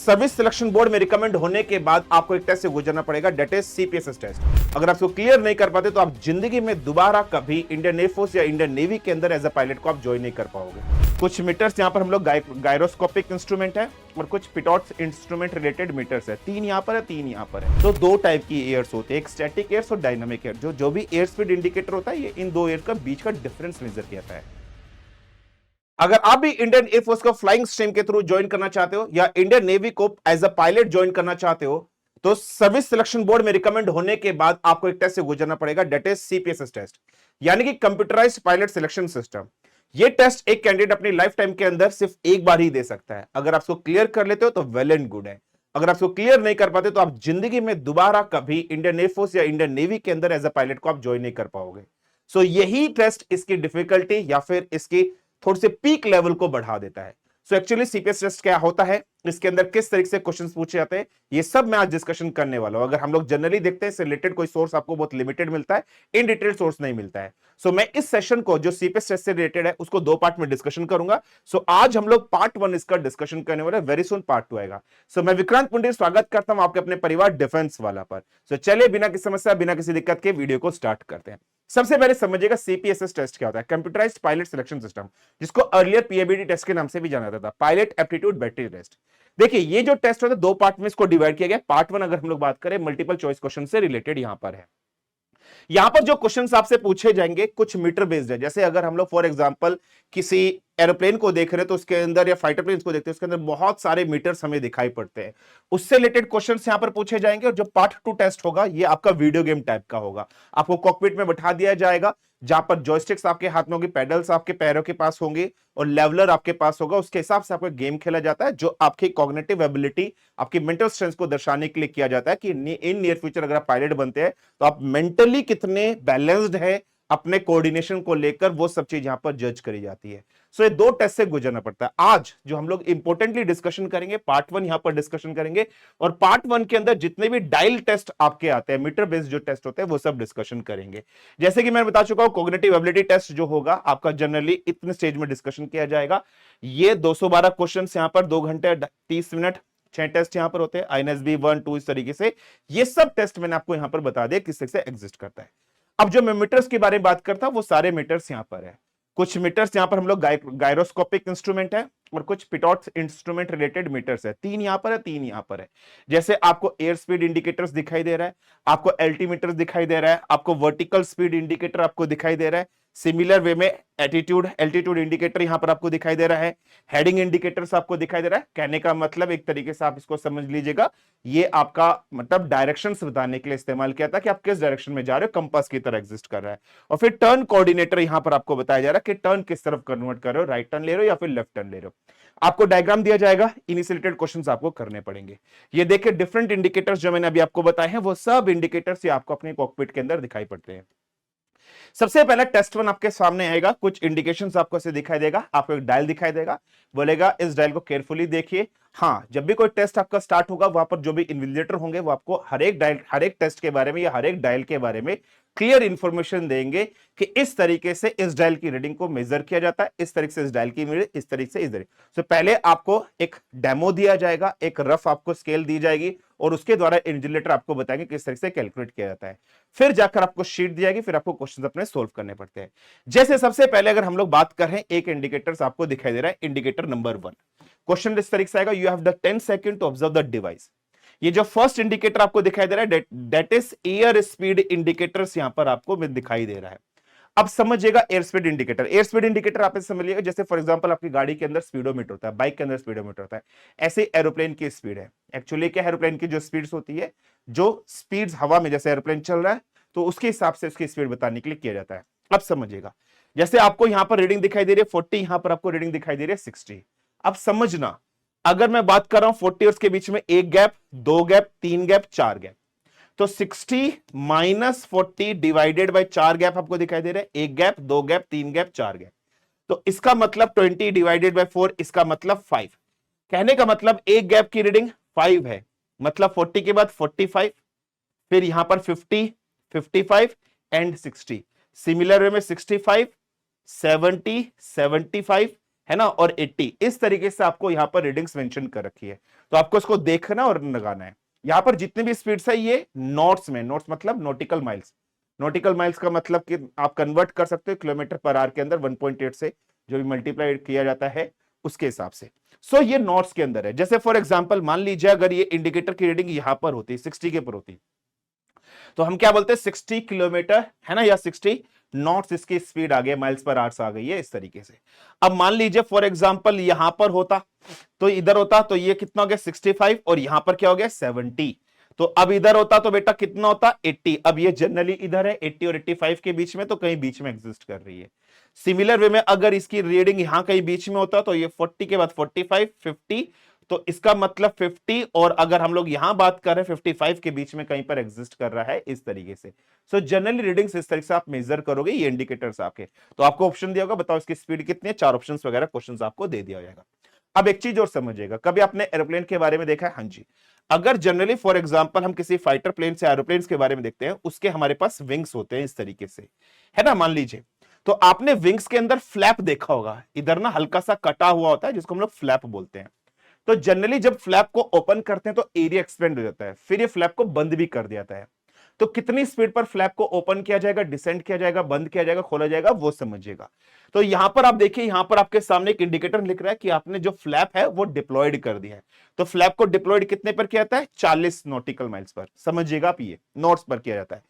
Service selection board में recommend होने के बाद आपको एक टेस्ट से गुजरना पड़ेगा, डेट इज सीपीएसएस टेस्ट। अगर आप इसको क्लियर नहीं कर पाते तो आप जिंदगी में दोबारा कभी इंडियन एयरफोर्स या इंडियन नेवी के अंदर एज अ पायलट को आप ज्वाइन नहीं कर पाओगे। कुछ मीटर्स यहाँ पर हम लोग गायरोस्कोपिक इंस्ट्रूमेंट है और कुछ पिटॉट्स इंस्ट्रूमेंट रिलेटेड मीटर्स है। तीन यहाँ पर है, तीन यहाँ पर है। तो दो टाइप की एयर्स होते हैं, एक स्टैटिक एयर्स और डायनामिक एयर। जो भी एयर स्पीड इंडिकेटर होता है ये इन दो एयर का बीच का डिफरेंस मेजर करता है। अगर आप भी इंडियन एयरफोर्स को फ्लाइंग स्ट्रीम के थ्रू ज्वाइन करना चाहते हो या इंडियन नेवी को एज अ पायलट ज्वाइन करना चाहते हो तो सर्विस सिलेक्शन बोर्ड में रिकमेंड होने के बाद आपको एक टेस्ट से गुजरना पड़ेगा, डेट इज सीपीएसएस टेस्ट, यानी कि कंप्यूटराइज्ड पायलट सिलेक्शन सिस्टम। ये टेस्ट एक कैंडिडेट अपनी लाइफ टाइम के अंदर सिर्फ एक बार ही दे सकता है। अगर आप इसको क्लियर कर लेते हो तो वेल एंड गुड है। अगर आप इसको क्लियर नहीं कर पाते तो आप जिंदगी में दोबारा कभी इंडियन एयरफोर्स या इंडियन नेवी के अंदर एज अ पायलट को आप ज्वाइन नहीं कर पाओगे। सो यही टेस्ट इसकी डिफिकल्टी या फिर इसकी थोड़ी से पीक लेवल को बढ़ा देता है। सो एक्चुअली सीपीएस टेस्ट क्या होता है, इसके अंदर किस तरीके से क्वेश्चंस पूछे जाते हैं, ये सब मैं आज डिस्कशन करने वाला हूं। अगर हम लोग जनरली देखते हैं इससे रिलेटेड कोई सोर्स आपको बहुत लिमिटेड मिलता है, इन डिटेल सोर्स नहीं मिलता है। सो मैं इस सेशन को जो सीपीएस टेस्ट से रिलेटेड है उसको दो पार्ट में डिस्कशन करूंगा। सो आज हम लोग पार्ट 1 इसका डिस्कशन करने वाले, वेरी सुन पार्ट 2 आएगा। सो मैं विक्रांत पुंडे स्वागत करता हूं आपके अपने परिवार डिफेंस वाला पर। सो चलिए बिना किसी समस्या बिना किसी दिक्कत के वीडियो को स्टार्ट करते हैं। सबसे पहले समझिएगा सीपीएसएस टेस्ट क्या होता है, कंप्यूटराइज्ड पायलट सिलेक्शन सिस्टम, जिसको अर्लियर पीएबीटी टेस्ट के नाम से भी जाना जाता था, पायलट एप्टीट्यूड बैटरी टेस्ट। देखिए ये जो टेस्ट होता है दो पार्ट में इसको डिवाइड किया गया। पार्ट 1 अगर हम लोग बात करें मल्टीपल चॉइस क्वेश्चन से रिलेटेड यहां पर है। यहां पर जो क्वेश्चंस आपसे पूछे जाएंगे कुछ मीटर बेस्ड है। जैसे अगर हम लोग फॉर एग्जांपल किसी एरोप्लेन को देख रहे हैं तो उसके अंदर या फाइटर प्लेन को देखते हैं उसके अंदर बहुत सारे मीटर्स हमें दिखाई पड़ते हैं, उससे रिलेटेड क्वेश्चंस यहां पर पूछे जाएंगे। और जो पार्ट 2 टेस्ट होगा ये आपका वीडियो गेम टाइप का होगा। आपको कॉकपिट में बैठा दिया जाएगा जहां पर जॉयस्टिक्स आपके हाथ में होगी, पेडल्स आपके पैरों के पास होंगे और लेवलर आपके पास होगा। उसके हिसाब से आपको गेम खेला जाता है जो आपकी कॉग्निटिव एबिलिटी, आपकी मेंटल स्ट्रेंथ को दर्शाने के लिए किया जाता है कि इन नियर फ्यूचर अगर आप पायलट बनते हैं तो आप मेंटली कितने बैलेंस्ड है अपने कोऑर्डिनेशन को लेकर, वो सब चीज यहां पर जज करी जाती है। सो ये दो टेस्ट से गुजरना पड़ता है। आज जो हम लोग इंपोर्टेंटली डिस्कशन करेंगे पार्ट 1 यहां पर डिस्कशन करेंगे और पार्ट 1 के अंदर जितने भी डायल टेस्ट आपके आते हैं, मीटर बेस्ड जो टेस्ट होते हैं वो सब डिस्कशन करेंगे। जैसे कि मैं बता चुका हूं कॉग्निटिव एबिलिटी टेस्ट जो होगा आपका जनरली इतने स्टेज में डिस्कशन किया जाएगा। ये 212 क्वेश्चन यहां पर 2 घंटे 30 मिनट 6 टेस्ट यहां पर होते हैं, आईएनएसबी 1 2 इस तरीके से। ये सब टेस्ट मैंने आपको यहां पर बता दिया किस तरीके से एग्जिस्ट करता है। अब जो मैं मीटर्स के बारे में बात करता हूं वो सारे मीटर्स यहां पर है। कुछ मीटर्स यहां पर हम लोग गायरोस्कोपिक इंस्ट्रूमेंट है और कुछ पिटॉट्स इंस्ट्रूमेंट रिलेटेड मीटर्स है। तीन यहां पर है, तीन यहां पर है। जैसे आपको एयर स्पीड इंडिकेटर्स दिखाई दे रहा है, आपको एल्टीमीटर्स दिखाई दे रहा है, आपको वर्टिकल स्पीड इंडिकेटर आपको दिखाई दे रहा है। सिमिलर वे में एल्टीट्यूड इंडिकेटर यहां पर आपको दिखाई दे रहा है, हेडिंग इंडिकेटर्स आपको दिखाई दे रहा है। कहने का मतलब एक तरीके से आप इसको समझ लीजिएगा, ये आपका मतलब डायरेक्शंस बताने के लिए इस्तेमाल किया था कि आप किस डायरेक्शन में जा रहे हो, कंपास की तरह एग्जिस्ट कर रहा है। और फिर टर्न कोऑर्डिनेटर यहां पर आपको बताया जा रहा है कि टर्न किस तरफ कन्वर्ट कर रहे हो, राइट टर्न ले रहे हो या फिर लेफ्ट टर्न ले रहे हो। आपको डायग्राम दिया जाएगा, इनिशिएटेड क्वेश्चंस आपको करने पड़ेंगे। ये देखिए डिफरेंट इंडिकेटर्स जो मैंने अभी आपको बताए हैं वो सब इंडिकेटर्स आपको अपने कॉकपिट के अंदर दिखाई पड़ते हैं। सबसे पहला टेस्ट 1 आपके सामने आएगा, कुछ इंडिकेशंस आपको ऐसे दिखाई देगा, आपको एक डायल दिखाई देगा, बोलेगा इस डायल को केयरफुली देखिए। हाँ, जब भी कोई टेस्ट आपका स्टार्ट होगा वहां पर जो भी इन्विजिलेटर होंगे वो आपको हर एक टेस्ट के बारे में या हर एक डायल के बारे में क्लियर इंफॉर्मेशन देंगे कि इस तरीके से इस डायल की रीडिंग को मेजर किया जाता है, इस तरीके से इस डायल की रीडिंग, इस तरीके से इस तरीके। तो पहले आपको एक डेमो दिया जाएगा, एक रफ आपको स्केल दी जाएगी और उसके द्वारा इन्विजिलेटर आपको बताएंगे किस तरीके से कैलकुलेट किया जाता है। फिर जाकर आपको शीट दी जाएगी, फिर आपको क्वेश्चन अपने सोल्व करने पड़ते हैं। जैसे सबसे पहले अगर हम लोग बात कर रहे हैं, एक इंडिकेटर आपको दिखाई दे रहा है, इंडिकेटर नंबर 1। क्वेश्चन इस तरीके से आएगा, you have the 10 second to observe the device. ये जो फर्स्ट इंडिकेटर आपको दिखाई दे रहा है that is air speed indicators यहां पर आपको दिखाई दे रहा है। अब समझिएगा air speed indicator. Air speed indicator आप समझिएगा जैसे फॉर एग्जांपल आपकी गाड़ी के अंदर स्पीडोमीटर होता है, बाइक के अंदर स्पीडोमीटर होता है, ऐसे एरोप्लेन की स्पीड है। एक्चुअली क्या एरोप्लेन की जो स्पीड्स होती है, जो स्पीड्स हवा में जैसे एरोप्लेन चल रहा है तो उसके हिसाब से उसकी स्पीड बताने के लिए किया जाता है। अब समझिएगा जैसे आपको यहां पर रीडिंग दिखाई दे रही है 40, यहां पर आपको रीडिंग दिखाई दे रही है 60। अब समझना, अगर मैं बात कर रहा हूं 40 और उसके बीच में एक गैप, दो गैप, तीन गैप, चार गैप, तो 60 माइनस 40 डिवाइडेड बाय 4 गैप आपको दिखाई दे रहा है, एक गैप, दो गैप, तीन गैप, चार गैप। तो इसका मतलब 20 डिवाइडेड बाय 4, इसका मतलब 5। कहने का मतलब एक गैप की रीडिंग 5 है, मतलब 40 के बाद 45, फिर यहां पर 50, 55 एंड 60। सिमिलर वे में 65, 70, 75 है ना, और 80, इस तरीके से आपको यहां पर रीडिंग्स मेंशन कर रखी है। तो आपको इसको देखना और लगाना है। यहां पर जितनी भी स्पीड्स है ये नॉट्स में, नॉट्स मतलब नॉटिकल माइल्स, नॉटिकल माइल्स का मतलब कि आप कन्वर्ट कर सकते हो किलोमीटर पर आवर के अंदर 1.8 से जो भी मल्टीप्लाई किया जाता है उसके हिसाब से। सो ये नॉट्स के अंदर है। जैसे फॉर एग्जांपल मान लीजिए अगर ये इंडिकेटर की रीडिंग यहां पर होती 60 के पर होती, तो हम क्या बोलते हैं 60 किलोमीटर, है ना, या 60 नॉट्स इसकी स्पीड आ गई, माइल्स पर आवर्स आ गई है, इस तरीके से। अब मान लीजिए फॉर एग्जांपल यहां पर होता, तो इधर होता तो ये कितना हो गया 65, और यहां पर क्या हो गया 70। तो अब इधर होता तो बेटा कितना होता 80। अब ये जनरली इधर है 80 और 85 के बीच में, तो कहीं बीच में एग्जिस्ट कर रही है। सिमिलर वे में अगर इसकी रीडिंग यहां कहीं बीच में होता तो ये 40 के बाद 45 50, तो इसका मतलब 50, और अगर हम लोग यहां बात कर रहे हैं 55 के बीच में कहीं पर एग्जिस्ट कर रहा है, इस तरीके से। सो जनरली रीडिंग्स इस तरीके से आप मेजर करोगे, ये इंडिकेटर्स आपके। तो आपको ऑप्शन दिया होगा, बताओ इसकी स्पीड कितनी है, 4 ऑप्शंस वगैरह क्वेश्चंस आपको दे दिया जाएगा। अब एक चीज और समझिएगा, कभी आपने एरोप्लेन के बारे में देखा है? हाँ जी। अगर जनरली फॉर एग्जांपल हम किसी फाइटर प्लेन से एरोप्लेन के बारे में देखते हैं, उसके हमारे पास विंग्स होते हैं इस तरीके से, है ना, मान लीजिए। तो आपने विंग्स के अंदर फ्लैप देखा होगा, इधर ना हल्का सा कटा हुआ होता है जिसको हम लोग फ्लैप बोलते हैं। तो जनरली जब फ्लैप को ओपन करते हैं तो एरिया एक्सपेंड हो जाता है, फिर ये फ्लैप को बंद भी कर दिया जाता है। तो कितनी स्पीड पर फ्लैप को ओपन किया जाएगा, डिसेंड किया जाएगा, बंद किया जाएगा, खोला जाएगा, वो समझिएगा। तो यहां पर आप देखिए, यहां पर आपके सामने एक इंडिकेटर लिख रहा है कि आपने जो फ्लैप है वो डिप्लॉयड कर दिया है। तो फ्लैप को डिप्लॉयड कितने पर किया जाता है, 40 नॉटिकल माइल्स पर, समझिएगा आप, ये नॉट्स पर किया जाता है।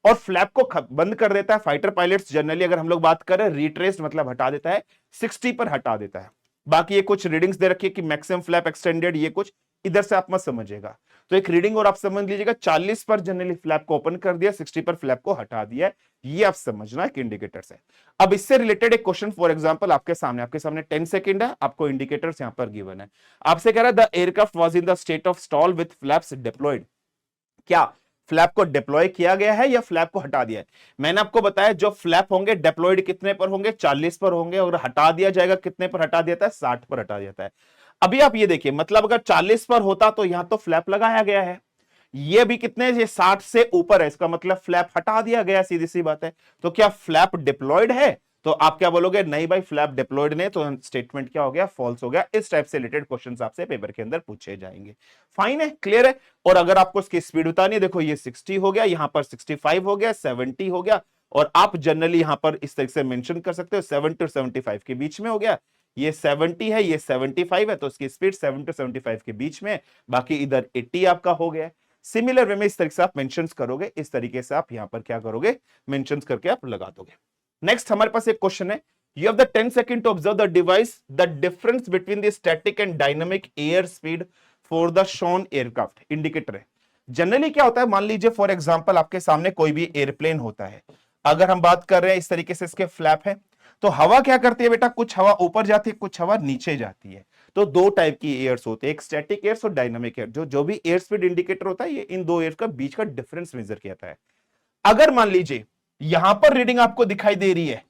और फ्लैप को बंद कर देता है फाइटर पायलट्स जनरली, अगर हम लोग बात करें रिट्रेस मतलब हटा देता है, 60 पर हटा देता है। बाकी ये कुछ रीडिंग्स दे रखी है कि मैक्सिमम फ्लैप एक्सटेंडेड, ये कुछ इधर से आप मत समझिएगा। तो एक रीडिंग और आप समझ लीजिएगा, 40 पर जनरली फ्लैप को ओपन कर दिया, 60 पर फ्लैप को हटा दिया, ये आप समझना एक इंडिकेटर है। अब इससे रिलेटेड एक क्वेश्चन फॉर एग्जांपल आपके सामने 10 सेकंड है, आपको इंडिकेटर्स यहां पर गिवन है। आपसे कह रहा है the aircraft was in the state of stall with flaps deployed. क्या फ्लैप को डिप्लॉय किया गया है या फ्लैप को हटा दिया है? मैंने आपको बताया जो फ्लैप होंगे डिप्लॉयड कितने पर होंगे, 40 पर होंगे, और हटा दिया जाएगा कितने पर हटा दिया है, 60 पर हटा दिया है। अभी आप ये देखिए, मतलब अगर 40 पर होता तो यहां तो फ्लैप लगाया गया है, ये भी कितने, ये 60 से ऊपर है, इसका मतलब फ्लैप हटा दिया गया, सीधी सी बात है। तो क्या फ्लैप डिप्लॉयड है? तो आप क्या बोलोगे, नहीं भाई फ्लैप डिप्लॉयड नहीं, तो स्टेटमेंट क्या हो गया, फॉल्स हो गया। इस टाइप से रिलेटेड क्वेश्चंस आपसे पेपर के अंदर पूछे जाएंगे। फाइन है, क्लियर है। और अगर आपको इसकी स्पीड बतानी है, देखो ये 60 हो गया, यहां पर 65 हो गया, 70 हो गया, और आप जनरली यहां पर इस तरीके से मेंशन कर सकते हो 70 और 75 के बीच में हो गया। ये 70 है, ये 75 है, तो इसकी स्पीड 70 और 75 के बीच में, बाकी इधर 80 आपका हो गया। सिमिलर वे में इस तरीके से आप मेंशंस करोगे, इस तरीके से आप यहां पर क्या करोगे, मेंशंस करके आप लगा दोगे। नेक्स्ट हमारे पास एक क्वेश्चन है, you have the 10 second to observe the device the difference between the static and dynamic air speed for the shown aircraft. Indicator है। जनरली क्या होता है, मान लीजिए फॉर एग्जांपल आपके सामने कोई भी एयरप्लेन होता है, अगर हम बात कर रहे हैं इस तरीके से इसके फ्लैप है, तो हवा क्या करती है बेटा, कुछ हवा ऊपर जाती है, कुछ हवा नीचे जाती है। तो दो टाइप की एयर्स होते हैं, एक स्टैटिक एयर्स और डायनामिक एयर। जो भी एयर स्पीड इंडिकेटर होता है, ये इन दो एयर का बीच का डिफरेंस मेजर किया जाता है। अगर मान लीजिए यहां पर रीडिंग आपको दिखाई दे रही है,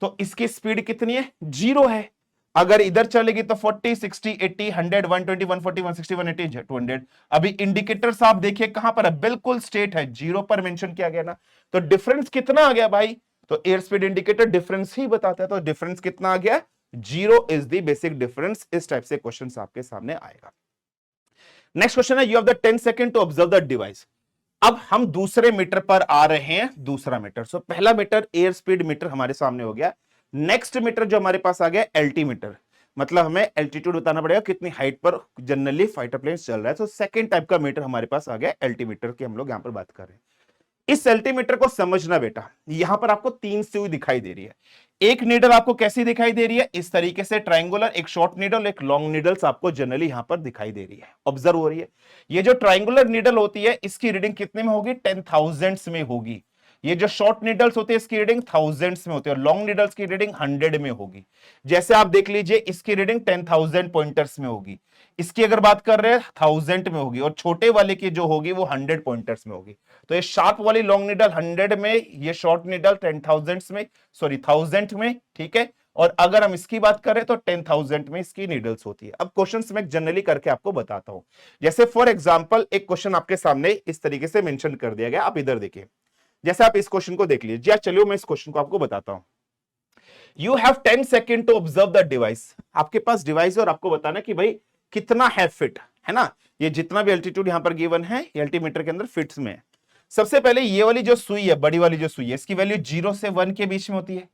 तो इसकी स्पीड कितनी है, 0 है। अगर इधर चलेगी तो 40 60 80 100 120 140 160 180 200। अभी इंडिकेटर्स आप देखिए कहां पर है, बिल्कुल स्ट्रेट है, 0 पर मेंशन किया गया ना। तो डिफरेंस कितना आ गया भाई, तो एयर स्पीड इंडिकेटर डिफरेंस ही बताता है, तो डिफरेंस कितना आ गया, 0 इज द बेसिक डिफरेंस। इस टाइप से क्वेश्चन आपके सामने आएगा। नेक्स्ट क्वेश्चन है, you have the 10 second to observe the device. अब हम दूसरे मीटर पर आ रहे हैं, दूसरा मीटर। सो पहला मीटर एयर स्पीड मीटर हमारे सामने हो गया। नेक्स्ट मीटर जो हमारे पास आ गया एल्टीमीटर, मतलब हमें एल्टीट्यूड बताना पड़ेगा कितनी हाइट पर जनरली फाइटर प्लेन चल रहा है। तो सेकंड टाइप का मीटर हमारे पास आ गया एल्टीमीटर की, हम लोग यहां पर बात कर रहे हैं। इस एल्टीमीटर को समझना बेटा, यहां पर आपको 3 सुई दिखाई दे रही है। एक नीडल आपको कैसी दिखाई दे रही है, इस तरीके से ट्रायंगुलर, एक शॉर्ट नीडल एक लॉन्ग नीडल्स आपको जनरली यहां पर दिखाई दे रही है, ऑब्जर्व हो रही है। ये जो ट्रायंगुलर नीडल होती है इसकी रीडिंग कितने में होगी, 10,000 में होगी। ये जो शॉर्ट नीडल्स होती है इसकी रीडिंग थाउजेंड्स में होती है, और लॉन्ग नीडल्स की रीडिंग 100 में होगी। जैसे आप देख लीजिए इसकी रीडिंग 10,000 पॉइंटर्स में होगी, इसकी अगर बात कर रहे हैं 1000 में होगी, और छोटे वाले की जो होगी वो 100 पॉइंटर्स में होगी। तो ये शार्प वाली लॉन्ग नीडल 100 में, ये शॉर्ट नीडल 10,000 में, सॉरी 1000 में, ठीक है। और अगर हम इसकी बात करें तो 10,000 में इसकी नीडल्स होती है। अब क्वेश्चंस में जनरली करके आपको बताता हूं। जैसे फॉर एग्जांपल एक क्वेश्चन आपके सामने इस तरीके से मेंशन कर दिया गया, आप इधर देखिए। जैसे आप इस क्वेश्चन को देख लीजिए, चलिए मैं इस क्वेश्चन को आपको बताता हूं। You have 10 second to observe the device. आपके पास डिवाइस और आपको बताना कि भाई कितना है फिट, है ना। ये जितना भी एल्टीट्यूड यहां पर गिवन है अल्टीमीटर के अंदर फिट्स में है। सबसे पहले ये वाली जो सुई है, बड़ी वाली जो सुई है, इसकी वैल्यू 0 से 1 के बीच में होती है।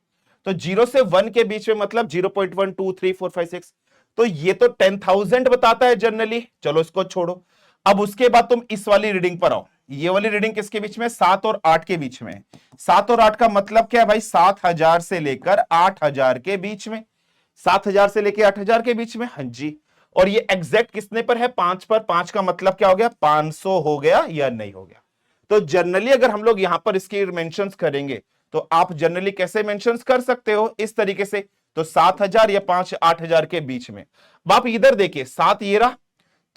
तो 0 से 1 के बीच में मतलब 0.1 2 3 4 5 6, तो ये तो 10,000 बताता है जनरली। चलो इसको छोड़ो। अब उसके बाद तुम इस वाली रीडिंग पर आओ। ये वाली रीडिंग किसके बीच में? 7 और 8 के बीच में। 7 और 8 का मतलब क्या है भाई? 7,000 से लेकर 8,000 के बीच में। 7,000 से लेकर 8,000 के बीच में, हाँ जी। और ये एग्जैक्ट किसने पर है? 5 पर। 5 का मतलब क्या हो गया? 500 हो गया या नहीं हो गया? तो जनरली अगर हम लोग यहां पर इसकी मेंशंस करेंगे तो आप जनरली कैसे मेंशंस कर सकते हो? इस तरीके से। तो 7,000 या 8,000 के बीच में। आप इधर देखिए 7 ये रहा,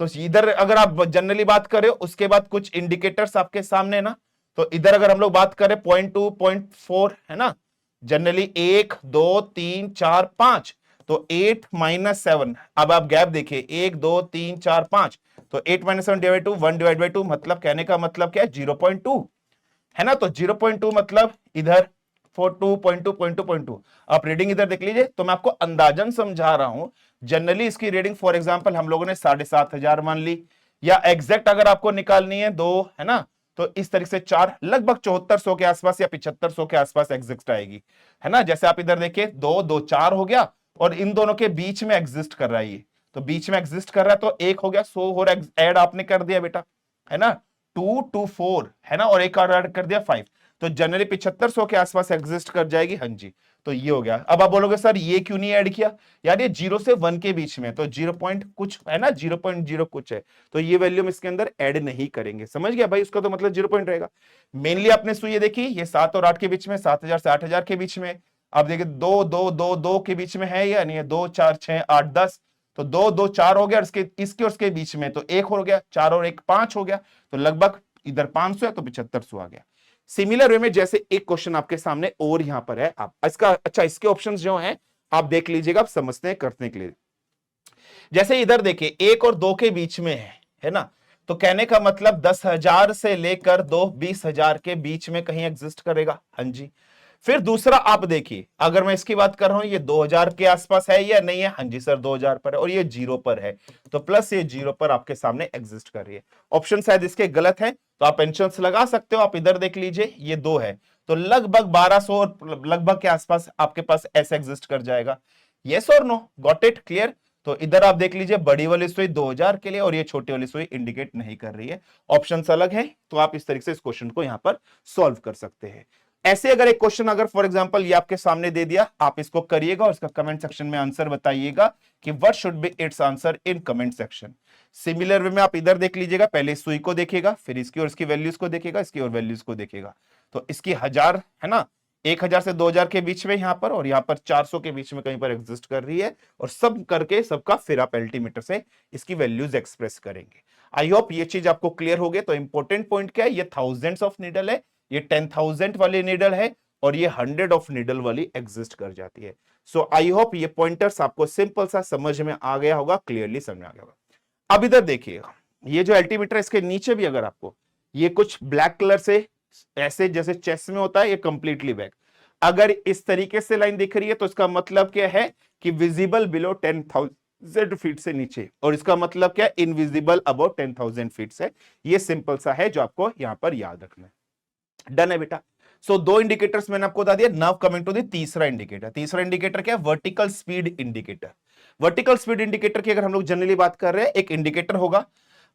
तो इधर अगर आप जनरली बात करें, उसके बाद कुछ इंडिकेटर्स आपके सामने ना, तो इधर अगर हम लोग बात करें 0.2 0.4 है ना, जनरली 1 2 3 4 5, तो 8 - 7। अब आप गैप देखिए 1 2 3 4 5, तो 8 - 7 डिवाइड 2 1 डिवाइड बाई 2, मतलब कहने का मतलब क्या है? 0.2 है ना। तो 0.2 मतलब इधर 2.2 आप रीडिंग इधर देख लीजिए। तो मैं आपको अंदाजन समझा रहा हूं। जनरली इसकी रीडिंग फॉर एग्जांपल हम लोगों ने 7,500 मान ली, या एग्जैक्ट अगर आपको निकालनी है 2, है ना, तो इस तरीके से 4, लगभग 7400 के आसपास या 7500 के आसपास एग्जिस्ट आएगी, है ना। जैसे आप इधर देखिए 2 2 4 हो गया, और इन दोनों के बीच में एग्जिस्ट कर रहा है ये, तो बीच में एग्जिस्ट कर रहा है, तो एक हो गया 100 और ऐड आपने कर दिया बेटा, है ना। 2 2 4 है ना, और एक और ऐड कर दिया 5, तो जनरली 7500 के आसपास एग्जिस्ट कर जाएगी, हाँ जी। तो ये हो गया। अब आप बोलोगे सर ये क्यों नहीं ऐड किया? यार ये 0 से 1 के बीच में, तो 0 पॉइंट कुछ है ना, 0.0 कुछ है, तो ये वैल्यू हम इसके अंदर ऐड नहीं करेंगे। समझ गया भाई? उसका तो मतलब 0 पॉइंट रहेगा। मेनली आपने सुई देखी, ये 7 और 8 के बीच में, 7,000 से 8,000 के बीच में। आप देखिए 2 2 2 2 के बीच में है या नहीं है? 2 4 6 8 10, तो 2 2 4 हो गया, इसके इसके और इसके बीच में तो 1 हो गया, 4 और 1 5 हो गया, तो लगभग इधर 500 है, तो 7500 आ गया। सिमिलर वे में जैसे एक क्वेश्चन आपके सामने और यहां पर है, आप इसका अच्छा इसके ऑप्शंस जो हैं आप देख लीजिएगा, आप समझते हैं करने के लिए। जैसे इधर देखिए 1 और 2 के बीच में है ना, तो कहने का मतलब 10,000 से लेकर 20,000 के बीच में कहीं एग्जिस्ट करेगा, हाँ जी। फिर दूसरा आप देखिए, अगर मैं इसकी बात कर रहा हूं, ये 2,000 के आसपास है या नहीं है? हाँ जी सर 2,000 पर है, और ये 0 पर है, तो प्लस ये 0 पर आपके सामने एग्जिस्ट कर रही है। ऑप्शन शायद इसके गलत है, तो आप पेंशंस लगा सकते हो। आप इधर देख लीजिए ये 2 है, तो लगभग 1200 और लगभग के आसपास आपके पास ऐसे एग्जिस्ट कर जाएगा। यस और नो? Got it? क्लियर? तो इधर आप देख लीजिए बड़ी वाली सुई 2,000 के लिए, और ये छोटी वाली सुई इंडिकेट नहीं कर रही है, ऑप्शंस अलग है। तो आप इस तरीके से इस क्वेश्चन को यहां पर सॉल्व कर सकते हैं। ऐसे अगर एक क्वेश्चन अगर फॉर एग्जांपल ये आपके सामने दे दिया, आप इसको करिएगा और इसका कमेंट सेक्शन में आंसर बताइएगा कि what should be it's answer in comment section. Similar way में आप इधर देख लीजिएगा, पहले सुई को देखेगा, फिर इसकी और इसकी वैल्यूज को देखेगा, इसकी और वैल्यूज को देखेगा। तो इसकी 1000 है ना, 1,000 से 2,000 के बीच में यहां पर, और यहां पर 400 के बीच में कहीं पर एग्जिस्ट कर रही है, और सब करके सबका फिर आप अल्टीमीटर से इसकी वैल्यूज एक्सप्रेस करेंगे। आई होप ये चीज आपको क्लियर हो गई। तो इंपॉर्टेंट पॉइंट क्या है? ये थाउजेंड्स ऑफ नीडल है, ये 10,000 वाली नीडल है, और ये 100 ऑफ नीडल वाली एग्जिस्ट कर जाती है। सो आई होप ये पॉइंटर्स आपको सिंपल सा समझ में आ गया होगा, क्लियरली समझ में आ गया होगा। अब इधर देखिएगा, ये जो अल्टीमीटर है इसके नीचे भी अगर आपको ये कुछ ब्लैक कलर से ऐसे जैसे चेस्ट में होता है, ये कंप्लीटली बैक, अगर इस तरीके से लाइन दिख रही है तो इसका मतलब क्या है कि विजिबल बिलो 10,000 फीट से नीचे, और इसका मतलब क्या है? इनविजिबल अबाउट 10,000 फीट से। ये सिंपल सा है जो आपको यहां पर याद रखना है। डन है बेटा? सो दो इंडिकेटर्स मैंने आपको बता दिया। नाउ कमिंग टू द तीसरा इंडिकेटर। तीसरा इंडिकेटर क्या है? Vertical speed indicator. Vertical speed indicator की अगर हम लोग जनरली बात कर रहे हैं, एक इंडिकेटर होगा।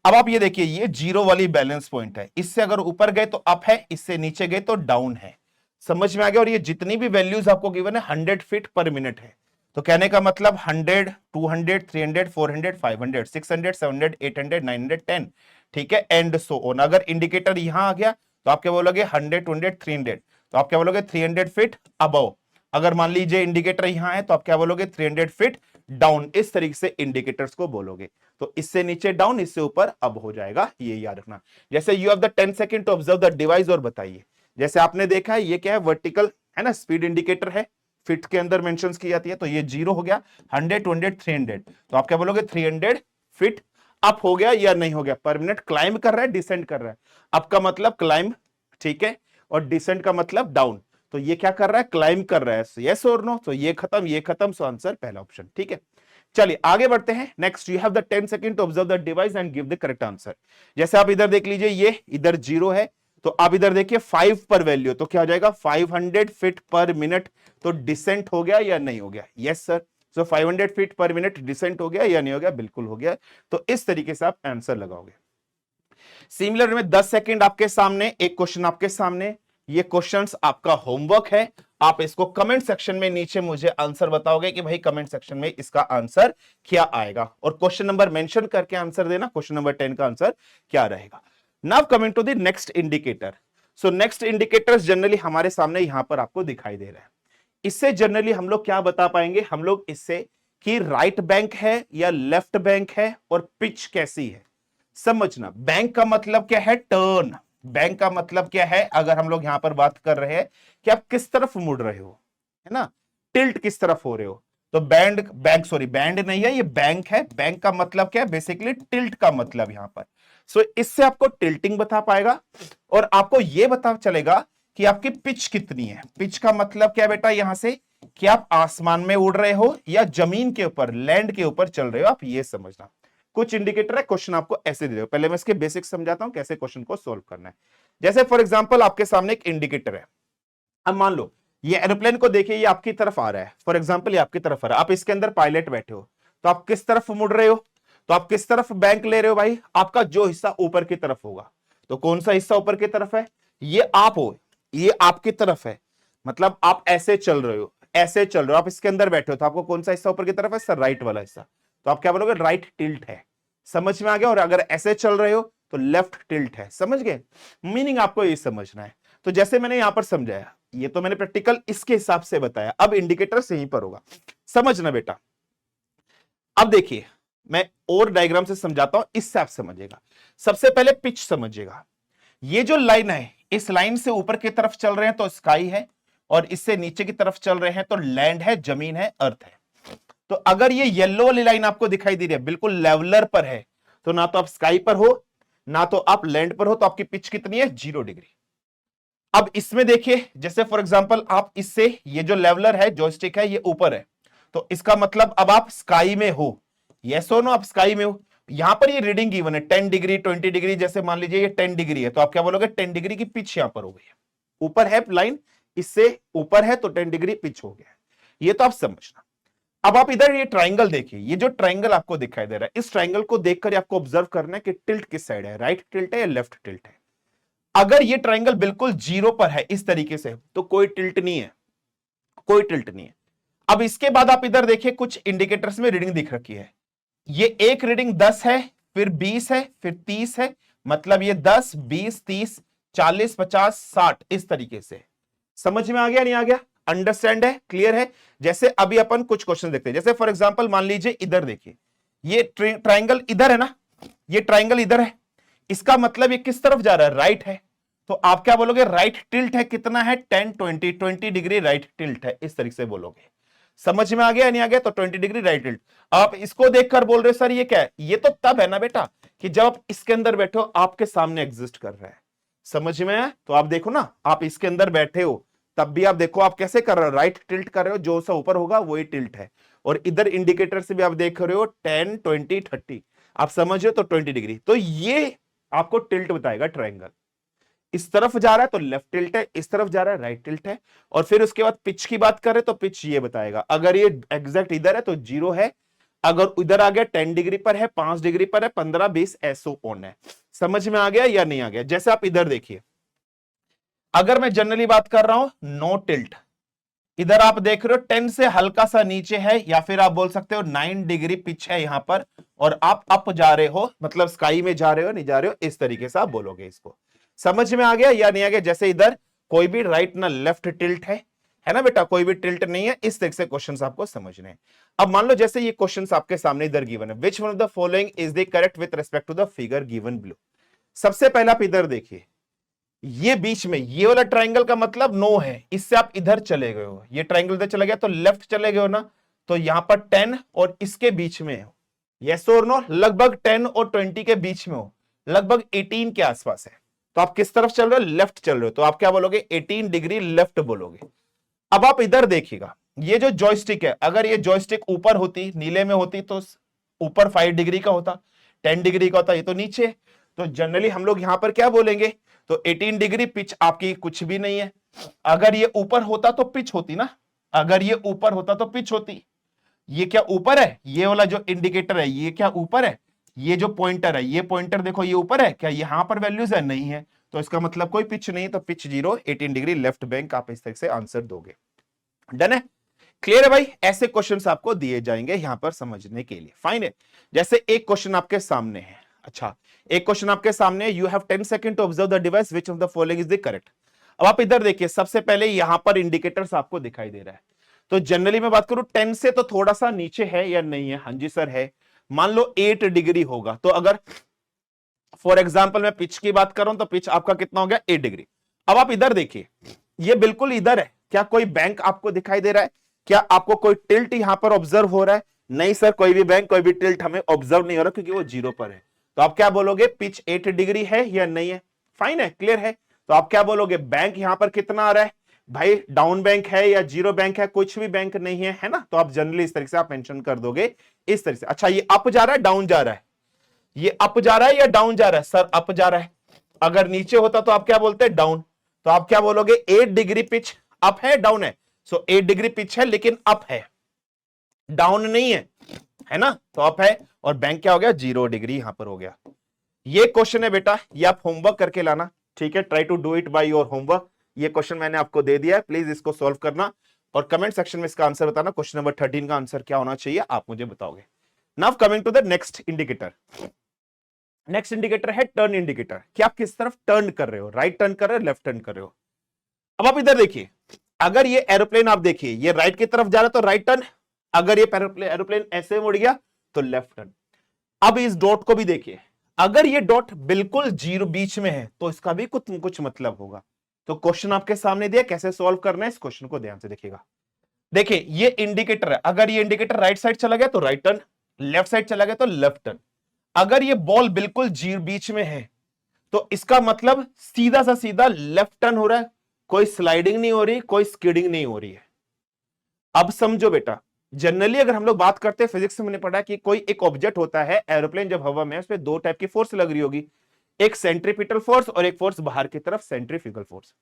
अब आप ये देखिए, ये 0 वाली बैलेंस पॉइंट है, इससे अगर ऊपर गए तो अप है, इससे नीचे गए तो डाउन है। समझ में आ गया? और ये जितनी भी वैल्यूज आपको गिवन है 100 फीट पर मिनट है, तो कहने का मतलब 100 200 300 400 500 600 700 800 900 10, ठीक है, एंड सो ऑन। अगर इंडिकेटर यहां आ गया तो आप क्या बोलोगे? 100 200 300, तो आप क्या बोलोगे? 300 फीट अबव। अगर मान लीजिए इंडिकेटर यहां है तो आप क्या बोलोगे? 300 फीट डाउन। इस तरीके से इंडिकेटर्स को बोलोगे। तो इससे नीचे डाउन, इससे ऊपर अप हो जाएगा, ये याद रखना। जैसे you have the 10 second to observe the device, और बताइए। जैसे आपने देखा है ये क्या है? वर्टिकल है ना, स्पीड इंडिकेटर है, फीट के अंदर मेंशन की जाती है, तो ये 0 हो गया, 100 200 300, तो आप क्या बोलोगे? 300 फीट अप हो गया या नहीं हो गया? पर मिनट क्लाइंब कर रहा है, डिसेंड कर रहा है। अप का मतलब क्लाइंब, ठीक है, और डिसेंट का मतलब डाउन। तो ये क्या कर रहा है, क्लाइंब कर रहा है, यस और नो, तो ये खत्म, सो आंसर पहला ऑप्शन। ठीक है, चलिए आगे बढ़ते हैं। Next, you have the 10 second to observe the device and give the correct answer. जैसे आप इधर देख लीजिए, ये इधर 0 है, तो आप इधर देखिए 5 पर वैल्यू, तो क्या हो जाएगा 500 फीट पर मिनट, तो डिसेंट हो गया या नहीं हो गया, यस सर। सो 500 फीट पर मिनट डिसेंट हो गया या नहीं हो गया, बिल्कुल हो गया। तो इस तरीके से आप आंसर लगाओगे। सिमिलर में 10 सेकंड आपके सामने, एक क्वेश्चन आपके सामने, ये क्वेश्चंस आपका होमवर्क है। आप इसको कमेंट सेक्शन में नीचे मुझे आंसर बताओगे कि भाई कमेंट सेक्शन में इसका आंसर क्या आएगा, और क्वेश्चन नंबर मेंशन करके आंसर देना, क्वेश्चन नंबर 10 का आंसर क्या रहेगा। Now coming to the next indicator. So next indicators generally हमारे सामने यहां पर आपको दिखाई दे रहा है। इससे जनरली हम लोग क्या बता पाएंगे, हम लोग इससे कि राइट बैंक है या लेफ्ट बैंक है और पिच कैसी है समझना। बैंक का मतलब क्या है, टर्न। बैंक का मतलब क्या है, अगर हम लोग यहां पर बात कर रहे हैं कि आप किस तरफ मुड़ रहे हो, है ना, टिल्ट किस तरफ हो रहे हो, तो बैंड नहीं है, ये बैंक है। बैंक का मतलब क्या है, बेसिकली टिल्ट का मतलब यहां पर। सो इससे आपको टिल्टिंग बता पाएगा, और आपको यह पता चलेगा कि आपकी पिच कितनी है। पिच का मतलब क्या बेटा, यहां से कि आप आसमान में उड़ रहे हो या जमीन के ऊपर, लैंड के ऊपर चल रहे हो, आप ये समझना। कुछ इंडिकेटर है, क्वेश्चन आपको ऐसे दे दो। पहले मैं इसके बेसिक समझाता हूं कैसे क्वेश्चन को सोल्व करना है। जैसे फॉर एग्जांपल आपके सामने एक इंडिकेटर है। अब मान लो ये एरोप्लेन को देखिए, ये आपकी तरफ आ रहा है, फॉर एग्जांपल ये आपकी तरफ आ रहा है, आप इसके अंदर पायलट बैठे हो, तो आप किस तरफ मुड़ रहे हो, तो आप किस तरफ बैंक ले रहे हो भाई, आपका जो हिस्सा ऊपर की तरफ होगा। तो कौन सा हिस्सा ऊपर की तरफ है, ये आप हो, ये आपकी तरफ है, मतलब आप ऐसे चल रहे हो, ऐसे चल रहे हो, आप इसके अंदर बैठे हो, तो आपको कौन सा हिस्सा ऊपर की तरफ है सर, राइट वाला हिस्सा, तो आप क्या बोलोगे, राइट टिल्ट है। समझ में आ गया। और अगर ऐसे चल रहे हो तो लेफ्ट टिल्ट है। समझ गए, मीनिंग आपको ये समझना है। तो जैसे मैंने यहां पर समझाया, ये तो मैंने प्रैक्टिकल इसके हिसाब से बताया, अब इंडिकेटर से यहीं पर होगा, समझना बेटा। अब देखिए मैं और डायग्राम से समझाता हूं, इससे आप समझिएगा। सबसे पहले पिच समझिएगा। ये जो लाइन है, इस लाइन से ऊपर की तरफ चल रहे हैं तो स्काई है, और इससे नीचे की तरफ चल रहे हैं तो लैंड है, जमीन है, अर्थ है। तो अगर ये येलो वाली लाइन आपको दिखाई दे रही है, बिल्कुल लेवलर पर है, तो ना तो आप स्काई पर हो ना तो आप लैंड पर हो, तो आपकी पिच कितनी है, 0 डिग्री। अब इसमें देखिए, जैसे फॉर एग्जांपल आप इससे, ये जो लेवलर है, जॉयस्टिक है, ये ऊपर है, तो इसका मतलब अब आप स्काई में हो, यस और नो, आप स्काई में हो। यहां पर ये रीडिंग गिवन है 10 डिग्री 20 डिग्री, जैसे मान लीजिए ये 10 डिग्री है, तो आप क्या बोलोगे, 10 डिग्री की पिच यहां पर हो गई है, ऊपर है लाइन, इससे ऊपर है तो 10 डिग्री पिच हो गया। ये तो आप समझना। अब आप इधर ये ट्राइंगल देखिए, ये जो ट्राइंगल आपको दिखाई दे रहा है, इस ट्राइंगल को देखकर आपको ऑब्जर्व करना है कि टिल्ट किस साइड है, राइट टिल्ट है या लेफ्ट टिल्ट है। अगर ये ट्राइंगल बिल्कुल 0 पर है इस तरीके से, तो कोई टिल्ट नहीं है, कोई टिल्ट नहीं है। अब इसके बाद आप इधर देखिए, कुछ इंडिकेटर्स में रीडिंग दिख रखी है। ये एक रीडिंग 10 है, फिर 20 है, फिर 30 है, मतलब ये 10 20 30 40 50 60 इस तरीके से। समझ में आ गया नहीं आ गया, अंडरस्टैंड है, क्लियर है। जैसे अभी अपन कुछ क्वेश्चन देखते हैं, जैसे फॉर एग्जांपल मान लीजिए इधर देखिए, ये ट्राइंगल इधर है ना, ये ट्राइंगल इधर है, इसका मतलब ये किस तरफ जा रहा है, राइट है। तो आप क्या बोलोगे, राइट टिल्ट है, कितना है 10 20 डिग्री राइट टिल्ट है, इस तरीके से बोलोगे। समझ में आ गया नहीं आ गया, तो 20 डिग्री राइट टिल्ट। आप इसको देखकर बोल रहे हो सर ये क्या है, ये तो तब है ना बेटा कि जब आप इसके अंदर बैठे हो, आपके सामने एग्जिस्ट कर रहा है। समझ में आया, तो आप देखो ना, आप इसके अंदर बैठे हो तब भी आप देखो आप कैसे कर रहे हो, राइट टिल्ट कर रहे हो, जो सा ऊपर होगा वही टिल्ट है। और इधर इंडिकेटर से भी आप देख रहे हो 10 20 30, आप समझ रहे हो, तो 20 डिग्री, तो ये आपको टिल्ट बताएगा। ट्राइंगल इस तरफ जा रहा है तो लेफ्ट टिल्ट है, इस तरफ जा रहा है राइट टिल्ट है। और फिर उसके बाद पिच की बात करें तो पिच ये बताएगा, अगर ये एग्जैक्ट इधर है तो 0 है, अगर इधर आ गया 10 डिग्री पर है, 5 डिग्री पर है, 15 20 ऐसो ऑन है। समझ में आ गया या नहीं आ गया। जैसे आप इधर देखिए, अगर मैं जनरली बात कर रहा हूं नो टिल्ट, इधर आप देख रहे हो 10 से हल्का सा नीचे है, या फिर आप बोल सकते हो 9 डिग्री पिच है यहां पर, और आप अप जा रहे हो, मतलब स्काई में जा रहे हो, नहीं जा रहे हो, इस तरीके से आप बोलोगे इसको। समझ में आ गया या नहीं आ गया। जैसे इधर कोई भी राइट ना लेफ्ट टिल्ट है ना बेटा, कोई भी टिल्ट नहीं है। इस तरीके से क्वेश्चंस आपको समझने हैं। अब मान लो जैसे ये क्वेश्चंस आपके सामने इधर गिवन है, which one of the following is the correct with respect to the figure given below. सबसे पहले आप इधर देखिए, ये बीच में ये वाला ट्राइंगल का मतलब नो है, इससे आप इधर चले गए हो, ये ट्राइंगल इधर चला गया तो लेफ्ट चले गए हो ना, तो यहां पर 10 और इसके बीच में हो, यस और नो, लगभग 10 और 20 के बीच में हो, लगभग 18 के आसपास है, तो आप किस तरफ चल रहे हो, लेफ्ट चल रहे हो, तो आप क्या बोलोगे 18 डिग्री लेफ्ट बोलोगे। अब आप इधर देखिएगा, ये जो जॉयस्टिक है, अगर ये जॉयस्टिक ऊपर होती, नीले में होती, तो ऊपर 5 डिग्री का होता, 10 डिग्री का होता, ये तो नीचे। तो जनरली हम लोग यहां पर क्या बोलेंगे, तो 18 डिग्री पिच आपकी कुछ भी नहीं है। अगर ये ऊपर होता तो पिच होती ना, अगर ये ऊपर होता तो पिच होती। ये क्या ऊपर है, ये वाला जो इंडिकेटर है ये क्या ऊपर है, ये जो पॉइंटर है, ये पॉइंटर देखो ये ऊपर है क्या, यहां पर वैल्यूज है, नहीं है, तो इसका मतलब कोई पिच नहीं, तो पिच 0, 18 डिग्री लेफ्ट बैंक, आप इस तरह से आंसर दोगे। डन है, क्लियर है भाई। ऐसे क्वेश्चंस आपको दिए जाएंगे यहां पर समझने के लिए, फाइन है। जैसे एक क्वेश्चन आपके सामने है, अच्छा एक क्वेश्चन आपके सामने, you have 10 second to observe the device which of the following is the correct. अब आप इधर देखिए, सबसे पहले यहां पर इंडिकेटर्स आपको दिखाई दे रहा है, तो जनरली मैं बात करूं 10 से तो थोड़ा सा नीचे है या नहीं है, हाँ जी सर है। मान लो 8 डिग्री होगा, तो अगर फॉर एग्जाम्पल मैं पिच की बात कर रहा हूं तो पिच आपका कितना हो गया 8 डिग्री। अब आप इधर देखिए, ये बिल्कुल इधर है, क्या कोई बैंक आपको दिखाई दे रहा है, क्या आपको कोई टिल्ट यहां पर ऑब्जर्व हो रहा है, नहीं सर कोई भी बैंक कोई भी टिल्ट हमें ऑब्जर्व नहीं हो रहा क्योंकि वो 0 पर है। तो आप क्या बोलोगे, पिच 8 डिग्री है या नहीं है, फाइन है, क्लियर है। तो आप क्या बोलोगे, बैंक यहां पर कितना आ रहा है भाई, डाउन बैंक है या 0 बैंक है, कुछ भी बैंक नहीं है, है ना। तो आप जनरली इस तरीके से आप मेंशन कर दोगे इस तरह से। अच्छा ये अप जा रहा है डाउन जा रहा है, ये अप जा रहा है या डाउन जा रहा है, सर अप जा रहा है। अगर नीचे होता तो आप क्या बोलते हैं डाउन, तो आप क्या बोलोगे 8 डिग्री पिच अप है डाउन है, सो 8 डिग्री पिच है लेकिन अप है, डाउन नहीं है ना, तो अप है। और बैंक क्या हो गया 0 डिग्री यहां पर हो गया। ये क्वेश्चन है बेटा, ये आप होमवर्क करके लाना, ठीक है, try to do it by your homework. ये क्वेश्चन मैंने आपको दे दिया है, प्लीज इसको सॉल्व करना और कमेंट सेक्शन में इसका आंसर बताना, क्वेश्चन नंबर 13 का आंसर क्या होना चाहिए आप मुझे बताओगे। Now coming to the next indicator, next indicator है टर्न इंडिकेटर, कि आप किस तरफ टर्न कर रहे हो, राइट टर्न कर रहे हो, लेफ्ट टर्न कर रहे हो। अब आप इधर देखिए, अगर ये एरोप्लेन आप देखिए ये राइट की तरफ जा रहा है तो राइट टर्न, अगर ये एरोप्लेन ऐसे मुड़ गया तो लेफ्ट टर्न। अब इस डॉट को भी देखिए, अगर ये डॉट बिल्कुल 0 बीच में है तो इसका भी कुछ मतलब होगा। तो क्वेश्चन आपके सामने दिया, कैसे सॉल्व करना है इस क्वेश्चन को ध्यान से देखिएगा। देखिए ये इंडिकेटर है, अगर ये इंडिकेटर राइट साइड चला गया तो राइट टर्न, लेफ्ट साइड चला गया तो लेफ्ट टर्न। अगर ये बॉल बिल्कुल 0 बीच में है तो इसका मतलब सीधा सा सीधा लेफ्ट टर्न हो रहा है, कोई स्लाइडिंग नहीं हो रही, कोई स्किडिंग नहीं हो रही है। अब समझो बेटा, जनरली अगर हम लोग बात करते हैं फिजिक्स में हमने पढ़ा कि कोई एक ऑब्जेक्ट होता है, एरोप्लेन जब हवा में है उस पर 2 टाइप की फोर्स लग रही होगी, एक सेंट्रीपिटल फोर्स और एक फोर्स बाहर की तरफ सेंट्रीफ्यूगल फोर्स,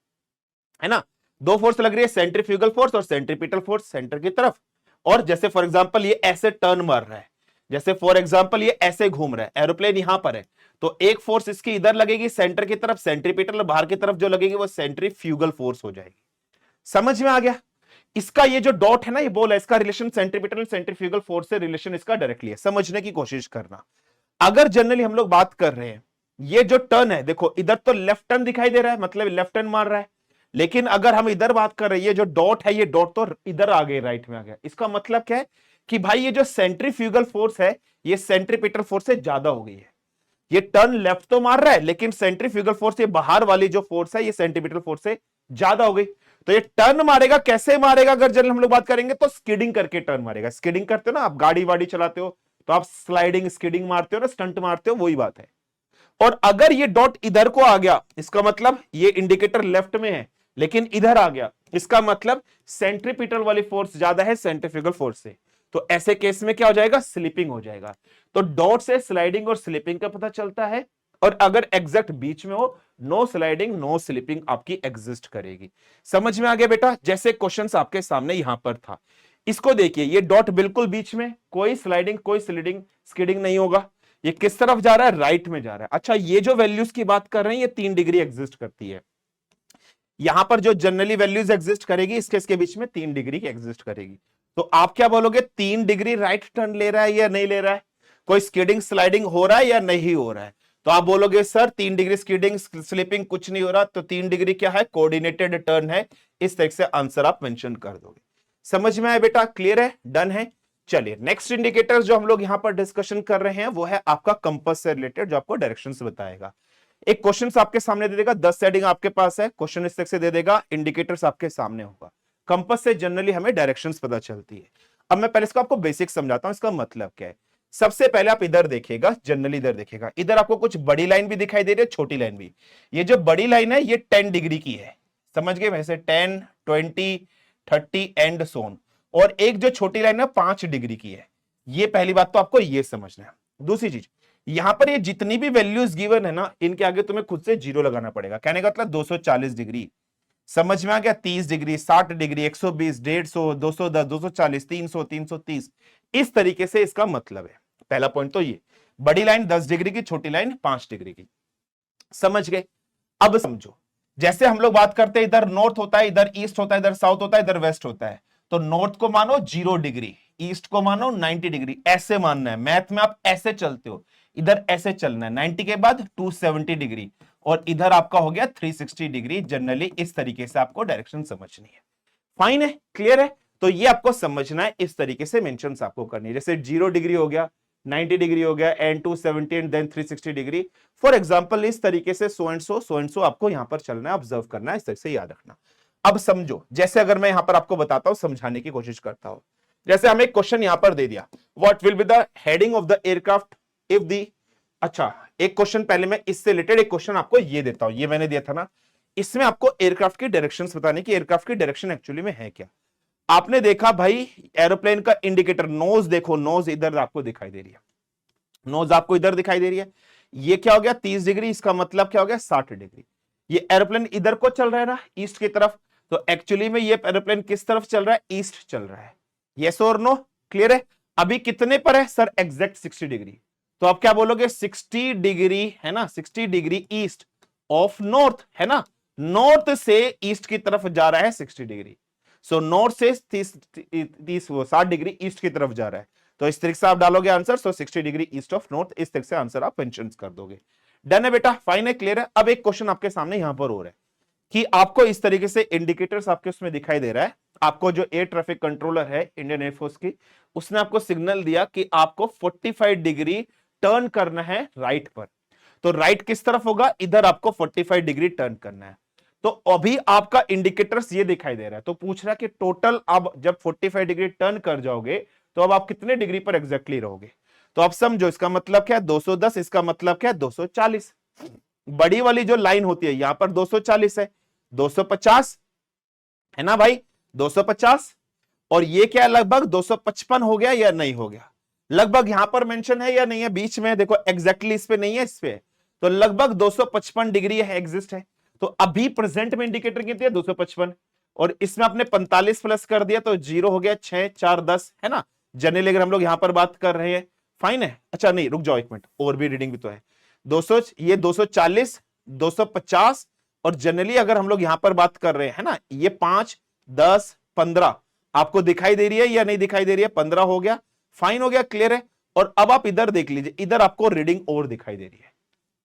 है ना। 2 फोर्स लग रही है, सेंट्रीफ्यूगल फोर्स और सेंट्रीपिटल फोर्स सेंटर की तरफ। और जैसे फॉर एग्जांपल ये ऐसे टर्न मार रहा है, जैसे फॉर एग्जांपल ये ऐसे घूम रहा है, एरोप्लेन यहां पर है, तो एक फोर्स इसकी इधर लगेगी सेंटर की तरफ सेंट्रीपिटल, बाहर की तरफ जो लगेगी वो सेंट्रीफ्यूगल फोर्स हो जाएगी। समझ में आ गया। इसका ये जो डॉट है ना, ये बॉल है, इसका रिलेशन सेंट्रीपिटल सेंट्रीफ्यूगल फोर्स से रिलेशन इसका डायरेक्टली है, समझने की कोशिश करना। अगर जनरली हम लोग बात कर रहे हैं, ये जो टर्न है देखो इधर तो लेफ्ट टर्न दिखाई दे रहा है, मतलब लेफ्ट टर्न मार रहा है, लेकिन अगर हम इधर बात कर रहे हैं, ये जो डॉट है ये डॉट तो इधर आ गए, राइट में आ गया। इसका मतलब क्या है कि भाई ये जो सेंट्रीफ्यूगल फोर्स है ये सेंट्रीपिटल फोर्स से ज्यादा हो गई है। ये टर्न लेफ्ट तो मार रहा है लेकिन सेंट्रीफ्यूगल फोर्स, ये बाहर वाली जो फोर्स है ये सेंट्रीपिटल फोर्स से ज्यादा हो गई। तो ये टर्न मारेगा, कैसे मारेगा अगर जनरल हम लोग बात करेंगे तो स्किडिंग करके टर्न मारेगा। स्किडिंग करते हो ना आप, गाड़ी वाड़ी चलाते हो तो आप स्लाइडिंग स्किडिंग मारते हो ना, स्टंट मारते हो, वही बात है। और अगर ये डॉट इधर को आ गया, इसका मतलब ये इंडिकेटर लेफ्ट में है लेकिन इधर आ गया, इसका मतलब सेंट्रीपिटल वाली फोर्स ज्यादा है सेंट्रीफ्यूगल फोर्स से, तो ऐसे केस में क्या हो जाएगा, स्लिपिंग हो जाएगा। तो डॉट से स्लाइडिंग और स्लिपिंग का पता चलता है, और अगर एग्जैक्ट बीच में हो, नो स्लाइडिंग नो स्लिपिंग आपकी एग्जिस्ट करेगी। समझ में आ गया बेटा। जैसे क्वेश्चंस आपके सामने यहां पर था, इसको देखिए, ये डॉट बिल्कुल बीच में, कोई स्लाइडिंग कोई स्लिडिंग स्किडिंग नहीं होगा। ये किस तरफ जा रहा है, राइट में जा रहा है। अच्छा ये जो वैल्यूज की बात कर रहे हैं ये 3 डिग्री एग्जिस्ट करती है, यहां पर जो जनरली वैल्यूज एग्जिस्ट करेगी इसके बीच में 3 डिग्री की एग्जिस्ट करेगी। तो आप क्या बोलोगे, 3 डिग्री राइट टर्न ले रहा है या नहीं ले रहा है, कोई स्किडिंग स्लाइडिंग हो रहा है या नहीं हो रहा है। तो आप बोलोगे सर 3 डिग्री स्किडिंग स्लिपिंग कुछ नहीं हो रहा, तो 3 डिग्री क्या है, कोऑर्डिनेटेड टर्न है। इस तरह से आंसर आप मेंशन कर दोगे। समझ में आया बेटा, क्लियर है, डन है। चलिए नेक्स्ट इंडिकेटर जो हम लोग यहां पर डिस्कशन कर रहे हैं वो है आपका कंपास से रिलेटेड, जो आपको डायरेक्शंस बताएगा। एक क्वेश्चन आपके सामने दे देगा, 10 सेटिंग आपके पास है, क्वेश्चन इस तरह से दे देगा, इंडिकेटर्स आपके सामने होगा। कंपास से जनरली हमें डायरेक्शंस पता चलती है। अब मैं पहले इसको आपको बेसिक समझाता हूं, इसका मतलब क्या है। सबसे पहले आप इधर देखिएगा, जनरली इधर देखिएगा, इधर आपको कुछ बड़ी लाइन भी दिखाई दे रही है, छोटी लाइन भी। ये जो बड़ी लाइन है ये 10 डिग्री की है, समझ गए, वैसे 10, 20, 30 एंड सोन। और एक जो छोटी लाइन है 5 डिग्री की है। ये पहली बात तो आपको ये समझना है। दूसरी चीज, यहां पर ये जितनी भी वैल्यूज गिवन है ना, इनके आगे तुम्हें खुद से जीरो लगाना पड़ेगा। कहने का मतलब 240 डिग्री, समझ में आ गया, 30 डिग्री, 60 डिग्री, 120, 150, 210, 240, 300, 330, इस तरीके से इसका मतलब है। पहला पॉइंट तो ये, बड़ी लाइन 10 डिग्री की, छोटी लाइन 5 डिग्री की, समझ गए। अब समझो, जैसे हम लोग बात करते हैं, इधर नॉर्थ होता है, इधर ईस्ट होता है, इधर साउथ होता है, इधर वेस्ट होता है। तो नॉर्थ को मानो 0 डिग्री, ईस्ट को मानो 90 डिग्री, ऐसे मानना है। मैथ में आप ऐसे चलते हो, इधर ऐसे चलना है, 90 के बाद 270 डिग्री, और इधर आपका हो गया 360 डिग्री। जनरली इस तरीके से आपको डायरेक्शन समझनी है। फाइन है, क्लियर है। तो ये आपको समझना है, इस तरीके से मेंशंस आपको करनी है। जैसे 0 डिग्री हो गया, 90 डिग्री हो गया, and 270 and then 360 degree. For example इस तरीके से सो एंड सो आपको यहां पर चलना है, ऑब्जर्व करना है, इस तरह से याद रखना। अब समझो, जैसे अगर मैं यहां पर आपको बताता हूं, समझाने की कोशिश करता हूं। जैसे हमें एक क्वेश्चन यहां पर दे दिया, what will be the heading of the aircraft if the, अच्छा एक क्वेश्चन पहले मैं इससे रिलेटेड एक क्वेश्चन आपको ये देता हूं, ये मैंने दिया था ना, इसमें आपको एयरक्राफ्ट की डायरेक्शंस बताने की, एयरक्राफ्ट की डायरेक्शन एक्चुअली में है क्या। आपने देखा भाई एरोप्लेन का इंडिकेटर, नोज देखो, नोज इधर आपको दिखाई दे रही है, नोज आपको इधर दिखाई दे रही है। ये क्या हो गया 30 डिग्री, इसका मतलब क्या हो गया 60 डिग्री। ये एरोप्लेन इधर को चल रहा है ना, ईस्ट की तरफ, तो एक्चुअली में ये एरोप्लेन किस तरफ चल रहा है, ईस्ट चल रहा है। यस और नो, क्लियर है। अभी कितने पर है सर, एग्जैक्ट 60 डिग्री। तो आप क्या बोलोगे, 60 डिग्री है ना, 60 डिग्री ईस्ट ऑफ नॉर्थ है ना, नॉर्थ से ईस्ट की तरफ जा रहा है 60 डिग्री। सो नॉर्थ से 60 डिग्री ईस्ट की तरफ जा रहा है। तो इस तरीके से आप डालोगे answer, so 60 degree east of north, इस तरीके से आंसर आप मेंशन कर दोगे। डन है बेटा, फाइन है, क्लियर है। अब एक क्वेश्चन आपके सामने यहां पर हो रहा है कि आपको इस तरीके से इंडिकेटर्स आपके उसमें दिखाई दे रहा है। आपको जो एयर ट्रैफिक कंट्रोलर है इंडियन एयरफोर्स की, उसने आपको सिग्नल दिया कि आपको 45 डिग्री टर्न करना है राइट पर। तो राइट किस तरफ होगा, इधर आपको 45 डिग्री टर्न करना है। तो अभी आपका इंडिकेटर्स ये दिखाई दे रहा है, तो पूछ रहा है कि टोटल अब जब 45 डिग्री टर्न कर जाओगे तो अब आप कितने डिग्री पर एग्जैक्टली रहोगे। तो अब समझो इसका मतलब क्या है 210, इसका मतलब क्या है 240। बड़ी वाली जो लाइन होती है यहां पर 240 है, 250 है ना भाई, 250। और ये क्या लगभग 255 हो गया या नहीं हो गया, लगभग यहां पर मेंशन है या नहीं है, बीच में देखो एग्जैक्टली इस पे नहीं है, इस पे। तो लगभग 255 डिग्री है, एग्जिस्ट है। तो अभी प्रेजेंट में इंडिकेटर कितनी है 255, और इसमें आपने 45 प्लस कर दिया तो 0 हो गया, 6 4 10 है ना। जनरली अगर हम लोग यहां पर बात कर रहे हैं, फाइन है। अच्छा नहीं रुक जाओ एक मिनट, और भी रीडिंग भी तो है। 200, ये 240, 250, और जनरली अगर हम लोग यहां पर बात कर रहे हैं ना, ये 5 10 15 आपको दिखाई दे रही है या नहीं दिखाई दे रही है, 15 हो गया, फाइन हो गया, क्लियर है। और अब आप इधर देख लीजिए, इधर आपको रीडिंग और दिखाई दे रही है,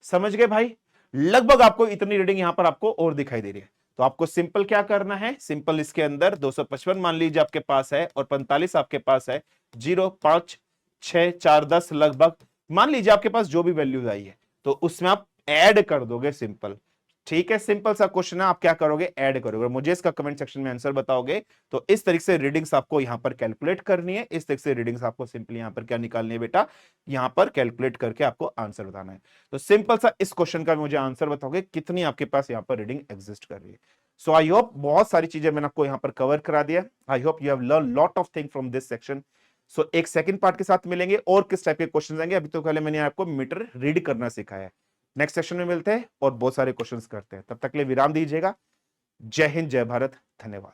समझ गए भाई, लगभग आपको इतनी रीडिंग यहां पर आपको और दिखाई दे रही है। तो आपको सिंपल क्या करना है, सिंपल इसके अंदर 255 मान लीजिए आपके पास है, और 45 आपके पास है, 0 5 6 4 10 लगभग मान लीजिए आपके पास जो भी वैल्यूज आई है, तो उसमें आप ऐड कर दोगे, सिंपल। ठीक है, सिंपल सा क्वेश्चन है, आप क्या करोगे, ऐड करोगे। मुझे इसका कमेंट सेक्शन में आंसर बताओगे। तो इस तरीके से रीडिंग्स आपको यहां पर कैलकुलेट करनी है, इस तरीके से रीडिंग्स आपको सिंपली यहां पर क्या निकालनी है बेटा, यहां पर कैलकुलेट करके आपको आंसर बताना है। तो सिंपल सा इस क्वेश्चन का मुझे आंसर बताओगे कितनी आपके पास यहां पर रीडिंग एग्जिस्ट कर रही है। सो आई होप बहुत सारी चीजें मैंने आपको यहां पर कवर करा दिया। I hope you have learn lot of thing from this section. So एक सेकंड पार्ट के साथ मिलेंगे, और किस टाइप के क्वेश्चन आएंगे। अभी तो पहले मैंने आपको मीटर रीड करना सिखाया है। नेक्स्ट सेशन में मिलते हैं और बहुत सारे क्वेश्चंस करते हैं, तब तक के लिए विराम दीजिएगा। जय हिंद, जय भारत, धन्यवाद।